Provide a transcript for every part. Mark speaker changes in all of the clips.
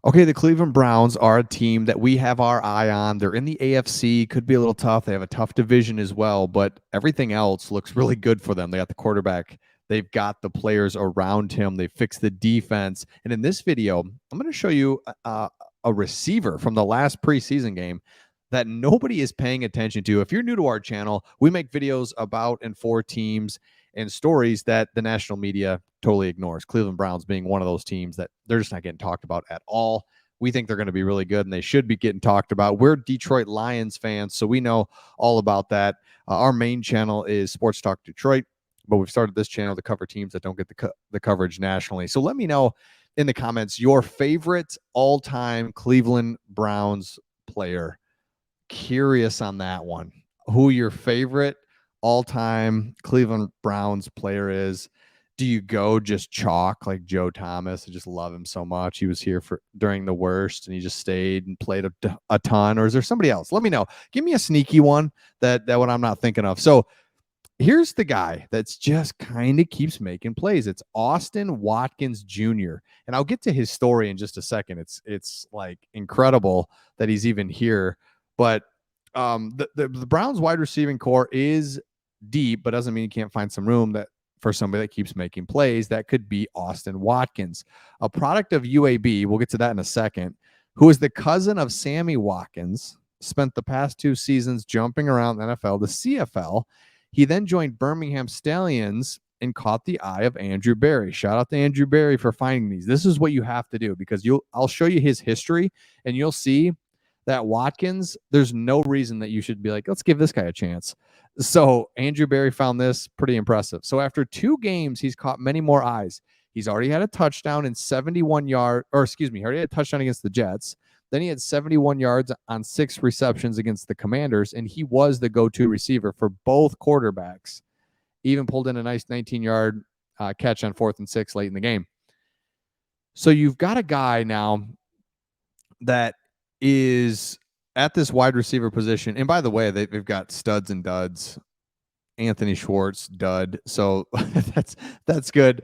Speaker 1: Okay, the Cleveland Browns are a team that we have our eye on. They're in the AFC, could be a little tough. They have a tough division as well, but everything else looks really good for them. They got the quarterback, they've got the players around him, they fixed the defense. And in this video, I'm going to show you a receiver from the last preseason game that nobody is paying attention to. If you're new to our channel, we make videos about and for teams and stories that the national media totally ignores. Cleveland Browns being one of those teams that they're just not getting talked about at all. We think they're going to be really good and they should be getting talked about. We're Detroit Lions fans, so we know all about that. Our main channel is Sports Talk Detroit, but we've started this channel to cover teams that don't get the coverage nationally. So let me know in the comments your favorite all-time Cleveland Browns player. Curious on that one. Who your favorite all-time Cleveland Browns player is. Do you go just chalk like Joe Thomas? I just love him so much. He was here for during the worst and he just stayed and played a ton. Or is there somebody else? Let me know. Give me a sneaky one that one I'm not thinking of. So here's the guy that's just kind of keeps making plays. It's Austin Watkins Jr. And I'll get to his story in just a second. It's like incredible that he's even here. But the Browns wide receiving core is deep, but doesn't mean you can't find some room that for somebody that keeps making plays. That could be Austin Watkins, a product of UAB. We'll get to that in a second. Who is the cousin of Sammy Watkins? Spent the past 2 seasons jumping around the NFL, the CFL. He then joined Birmingham Stallions and caught the eye of Andrew Berry. Shout out to Andrew Berry for finding these. This is what you have to do because I'll show you his history and you'll see that Watkins, there's no reason that you should be like, let's give this guy a chance. So Andrew Berry found this pretty impressive. So after 2 games, he's caught many more eyes. He's already had a touchdown in 71 yards, or excuse me, he already had a touchdown against the Jets. Then he had 71 yards on 6 receptions against the Commanders, and he was the go-to receiver for both quarterbacks. Even pulled in a nice 19-yard catch on 4th and 6 late in the game. So you've got a guy now that is at this wide receiver position. And by the way, they've got studs and duds. Anthony Schwartz, dud. So that's good.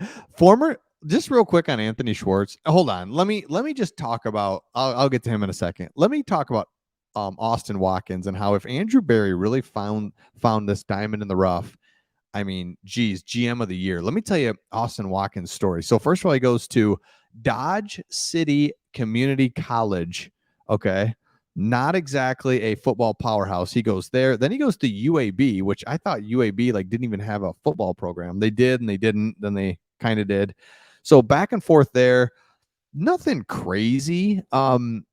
Speaker 1: Just real quick on Anthony Schwartz. Hold on. Let me just talk about. I'll get to him in a second. Let me talk about Austin Watkins and how if Andrew Berry really found this diamond in the rough. I mean, geez, GM of the year. Let me tell you Austin Watkins' story. So first of all, he goes to Dodge City Community College. Okay. Not exactly a football powerhouse. He goes there. Then he goes to UAB, which I thought UAB like didn't even have a football program. They did and they didn't. Then they kind of did. So back and forth there. Nothing crazy. In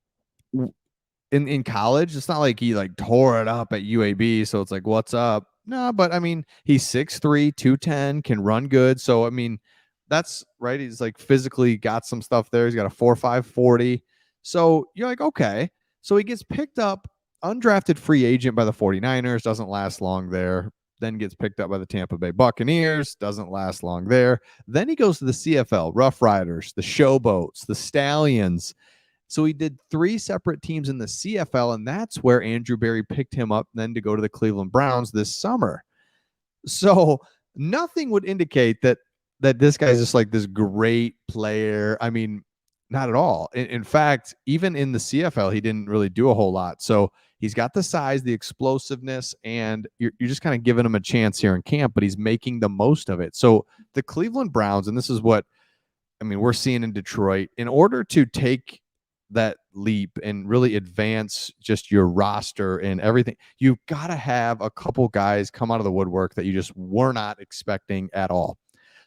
Speaker 1: college, it's not like he like tore it up at UAB. So it's like, what's up? No, but I mean, he's 6'3", 210, can run good. So I mean, that's right. He's like physically got some stuff there. He's got a 4.5 40. So you're like, okay. So he gets picked up, undrafted free agent by the 49ers, doesn't last long there. Then gets picked up by the Tampa Bay Buccaneers, doesn't last long there. Then he goes to the CFL, Rough Riders, the Showboats, the Stallions. So he did 3 separate teams in the CFL, and that's where Andrew Berry picked him up then to go to the Cleveland Browns this summer. So nothing would indicate that this guy's just like this great player. I mean, not at all. In fact, even in the CFL, he didn't really do a whole lot. So he's got the size, the explosiveness, and you're just kind of giving him a chance here in camp, but he's making the most of it. So the Cleveland Browns, and this is what I mean, we're seeing in Detroit, in order to take that leap and really advance just your roster and everything, you've got to have a couple guys come out of the woodwork that you just were not expecting at all.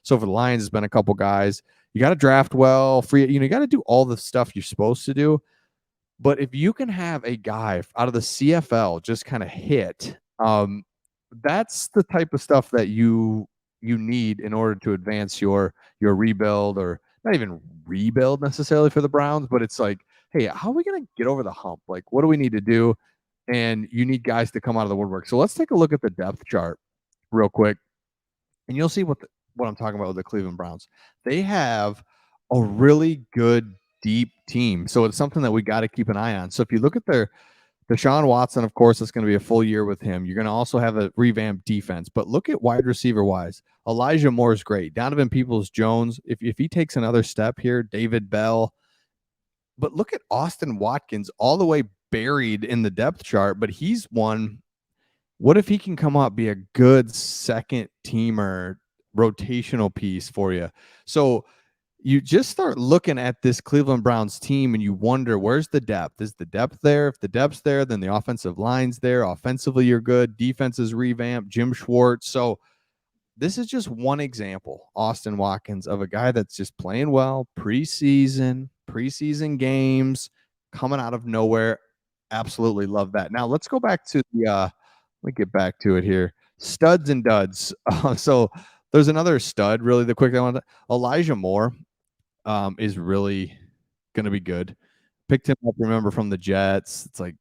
Speaker 1: So for the Lions, it's been a couple guys. You got to draft well, you got to do all the stuff you're supposed to do. But if you can have a guy out of the CFL just kind of hit, that's the type of stuff that you need in order to advance your rebuild, or not even rebuild necessarily for the Browns, but it's like, hey, how are we going to get over the hump? Like, what do we need to do? And you need guys to come out of the woodwork. So let's take a look at the depth chart real quick, and you'll see what I'm talking about with the Cleveland Browns. They have a really good deep team, so it's something that we got to keep an eye on. So if you look at their Deshaun Watson, of course, it's going to be a full year with him. You're going to also have a revamped defense. But look at wide receiver wise. Elijah Moore is great. Donovan Peoples-Jones, if he takes another step here, David Bell, But look at Austin Watkins all the way buried in the depth chart, but he's one. What if he can come up, be a good second teamer, rotational piece for you? So you just start looking at this Cleveland Browns team and you wonder, where's the depth? Is the depth there? If the depth's there, then the offensive line's there. Offensively, you're good. Defense is revamped. Jim Schwartz. So this is just one example, Austin Watkins, of a guy that's just playing well, preseason games, coming out of nowhere. Absolutely love that. Now let's go back to the let me get back to it here. Studs and duds. So there's another stud, really the quick I want to Elijah Moore is really gonna be good. Picked him up, remember, from the Jets. It's like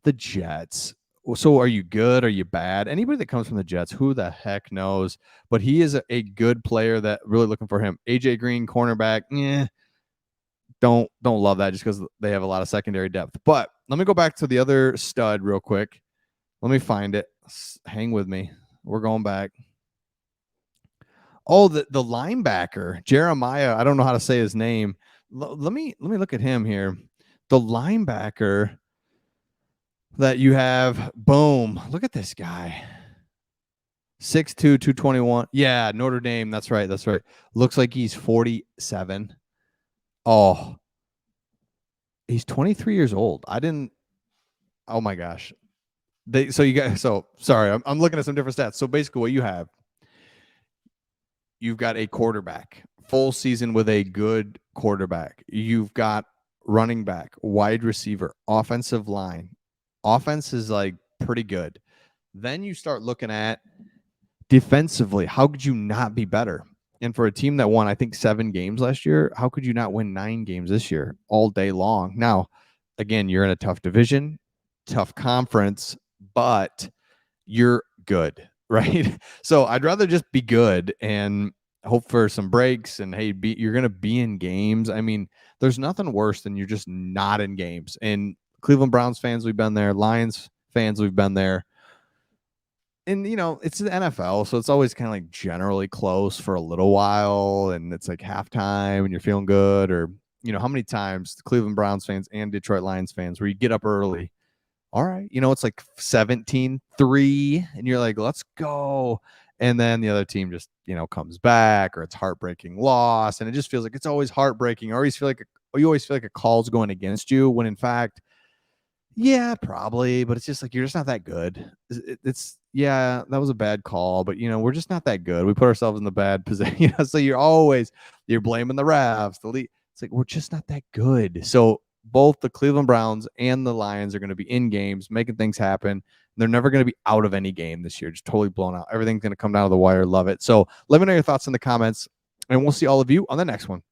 Speaker 1: the Jets. So are you good? Are you bad? Anybody that comes from the Jets, who the heck knows? But he is a good player that really looking for him. AJ Green, cornerback, don't love that just because they have a lot of secondary depth. But let me go back to the other stud real quick. Let me find it. Hang with me. We're going back. Oh, the linebacker, Jeremiah. I don't know how to say his name. Let me look at him here. The linebacker that you have, boom. Look at this guy. 6'2", 221. Yeah, Notre Dame. That's right. That's right. Looks like he's 47. Oh, he's 23 years old. Oh my gosh. Sorry, I'm looking at some different stats. So basically what you've got a quarterback, full season with a good quarterback. You've got running back, wide receiver, offensive line. Offense is like pretty good. Then you start looking at defensively. How could you not be better? And for a team that won, I think, 7 games last year, how could you not win 9 games this year all day long? Now, again, you're in a tough division, tough conference, but you're good, right? So I'd rather just be good and hope for some breaks. And hey, you're going to be in games. I mean, there's nothing worse than you're just not in games. And Cleveland Browns fans, we've been there. Lions fans, we've been there. And it's the NFL, so it's always kind of like generally close for a little while, and it's like halftime and you're feeling good. Or how many times the Cleveland Browns fans and Detroit Lions fans where you get up early, all right, it's like 17-3, and you're like, let's go. And then the other team just, comes back, or it's heartbreaking loss. And it just feels like it's always heartbreaking. You always feel like a call's going against you, when in fact, yeah, probably, but it's just like you're just not that good. Yeah, that was a bad call, but we're just not that good. We put ourselves in the bad position, so you're blaming the refs, the league. It's like we're just not that good. So both the Cleveland Browns and the Lions are going to be in games, making things happen. They're never going to be out of any game this year, just totally blown out. Everything's going to come down to the wire. Love it. So let me know your thoughts in the comments, and we'll see all of you on the next one.